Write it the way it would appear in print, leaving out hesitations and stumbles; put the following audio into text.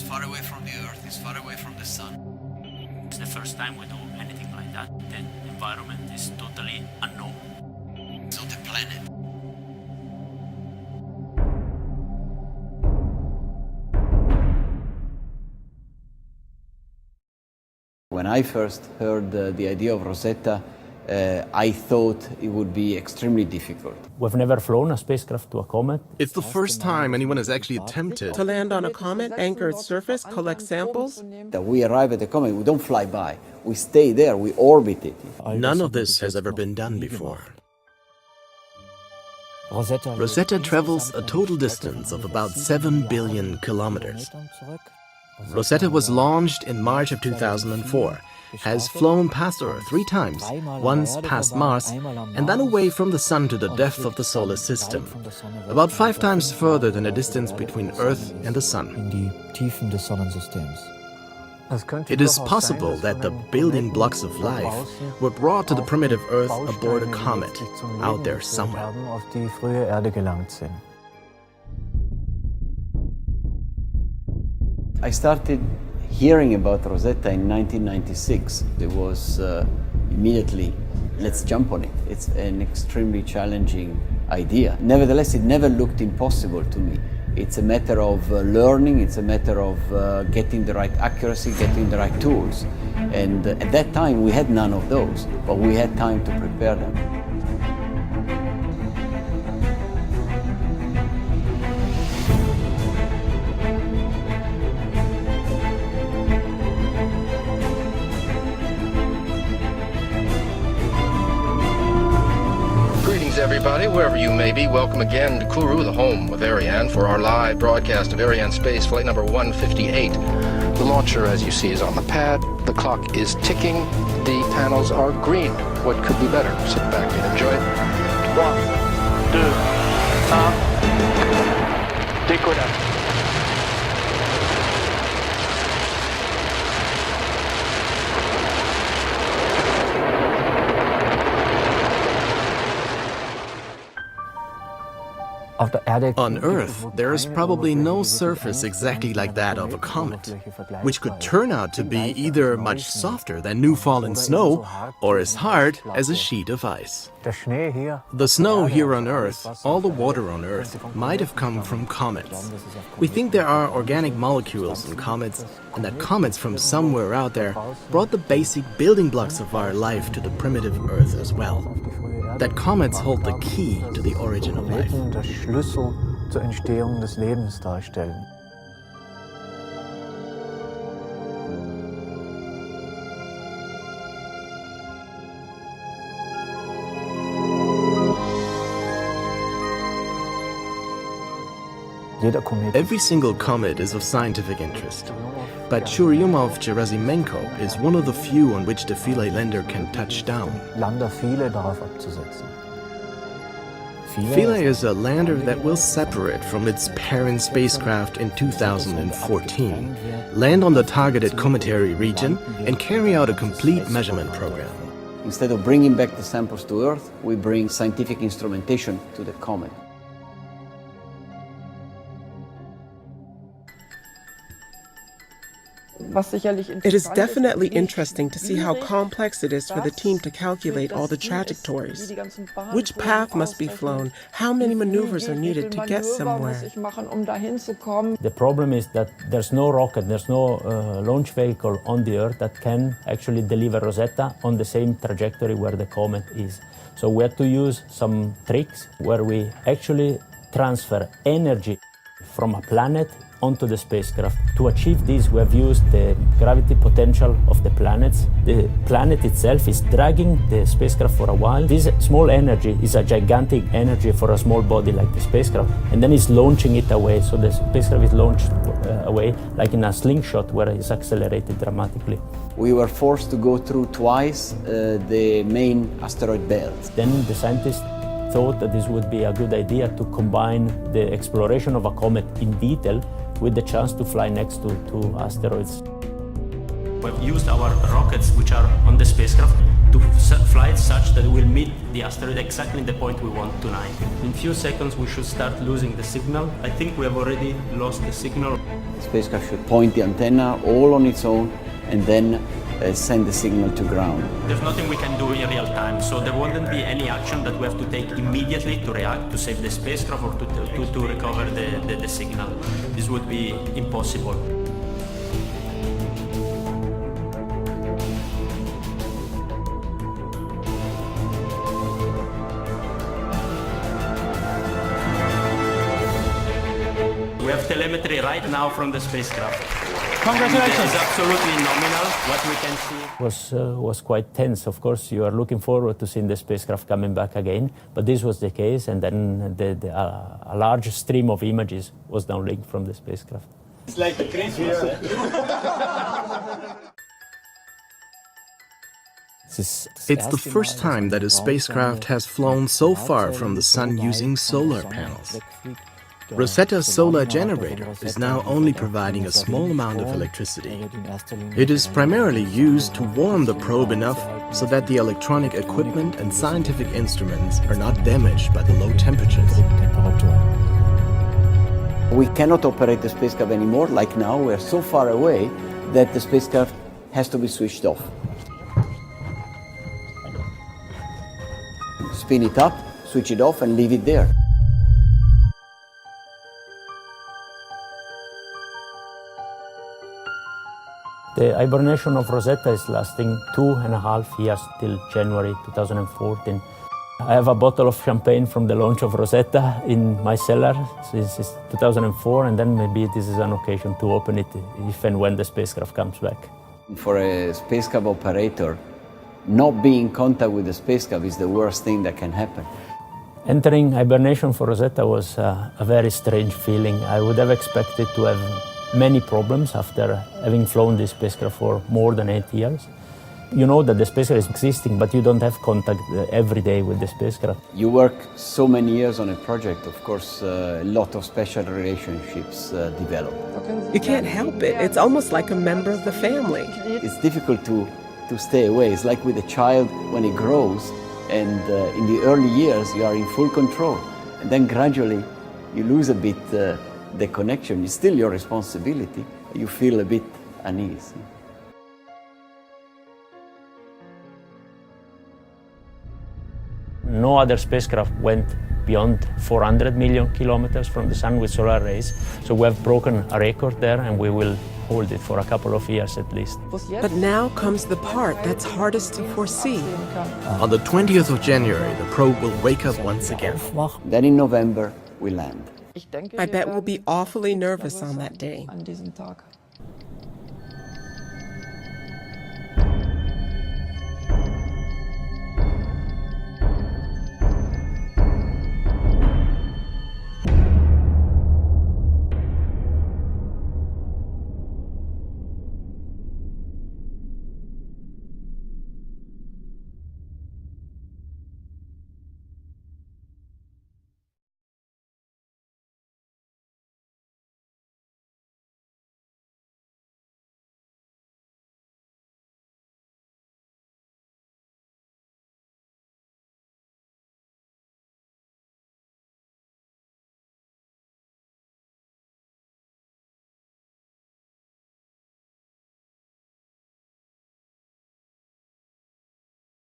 far away from the Earth, it's far away from the Sun. It's the first time we do anything like that. The environment is totally unknown. So the planet. When I first heard the idea of Rosetta, I thought it would be extremely difficult. We've never flown a spacecraft to a comet. It's the first time anyone has actually attempted to land on a comet, anchor its surface, collect samples. That we arrive at the comet, we don't fly by. We stay there, we orbit it. None of this has ever been done before. Rosetta travels a total distance of about 7 billion kilometers. Rosetta was launched in March of 2004, has flown past Earth 3 times, once past Mars, and then away from the Sun to the depth of the solar system, about 5 times further than the distance between Earth and the Sun. It is possible that the building blocks of life were brought to the primitive Earth aboard a comet, out there somewhere. I started hearing about Rosetta in 1996. There was immediately, let's jump on it. It's an extremely challenging idea. Nevertheless, it never looked impossible to me. It's a matter of learning, it's a matter of getting the right accuracy, getting the right tools. And at that time, we had none of those, but we had time to prepare them. Everybody, wherever you may be, welcome again to Kourou, the home of Ariane, for our live broadcast of Ariane Space Flight number 158. The launcher, as you see, is on the pad. The clock is ticking. The panels are green. What could be better? Sit back and enjoy it. 3, 2, 1, décollage. On Earth, there is probably no surface exactly like that of a comet, which could turn out to be either much softer than new fallen snow or as hard as a sheet of ice. The snow here on Earth, all the water on Earth, might have come from comets. We think there are organic molecules in comets, and that comets from somewhere out there brought the basic building blocks of our life to the primitive Earth as well. That comets hold the key to the origin of life. Every single comet is of scientific interest, but Churюмова-Gerasimenko is one of the few on which the Philae lander can touch down. Philae is a lander that will separate from its parent spacecraft in 2014, land on the targeted cometary region, and carry out a complete measurement program. Instead of bringing back the samples to Earth, we bring scientific instrumentation to the comet. It is definitely interesting to see how complex it is for the team to calculate all the trajectories. Which path must be flown? How many maneuvers are needed to get somewhere? The problem is that there's no rocket, there's no launch vehicle on the Earth that can actually deliver Rosetta on the same trajectory where the comet is. So we had to use some tricks where we actually transfer energy from a planet onto the spacecraft. To achieve this, we have used the gravity potential of the planets. The planet itself is dragging the spacecraft for a while. This small energy is a gigantic energy for a small body like the spacecraft, and then it's launching it away. So the spacecraft is launched away like in a slingshot where it's accelerated dramatically. We were forced to go through twice the main asteroid belt. Then the scientists thought that this would be a good idea to combine the exploration of a comet in detail with the chance to fly next to asteroids. We've used our rockets which are on the spacecraft to fly it such that it will meet the asteroid exactly in the point we want tonight. In few seconds we should start losing the signal. I think we have already lost the signal. The spacecraft should point the antenna all on its own and then send the signal to ground. There's nothing we can do in real time, so there wouldn't be any action that we have to take immediately to react, to save the spacecraft or to recover the signal. This would be impossible. We have telemetry right now from the spacecraft. Congratulations. It's absolutely nominal what we can see. Was quite tense. Of course, you are looking forward to seeing the spacecraft coming back again, but this was the case, and then a large stream of images was downlinked from the spacecraft. It's like a Christmas. It's the first time that a spacecraft has flown so far from the Sun using solar panels. Rosetta's solar generator is now only providing a small amount of electricity. It is primarily used to warm the probe enough so that the electronic equipment and scientific instruments are not damaged by the low temperatures. We cannot operate the spacecraft anymore, like now. We are so far away that the spacecraft has to be switched off. Spin it up, switch it off, and leave it there. The hibernation of Rosetta is lasting 2.5 years till January 2014. I have a bottle of champagne from the launch of Rosetta in my cellar since 2004, and then maybe this is an occasion to open it if and when the spacecraft comes back. For a spacecraft operator, not being in contact with the spacecraft is the worst thing that can happen. Entering hibernation for Rosetta was a very strange feeling. I would have expected to have many problems after having flown this spacecraft for more than 8 years. You know that the spacecraft is existing, but you don't have contact every day with the spacecraft. You work so many years on a project, of course, a lot of special relationships develop. You can't help it. It's almost like a member of the family. It's difficult to stay away. It's like with a child when he grows, and in the early years you are in full control, and then gradually you lose a bit the connection. It's still your responsibility. You feel a bit uneasy. No other spacecraft went beyond 400 million kilometers from the Sun with solar arrays, so we have broken a record there, and we will hold it for a couple of years at least. But now comes the part that's hardest to foresee. On the 20th of January, the probe will wake up once again. Then in November, we land. I bet we'll be awfully nervous on that day.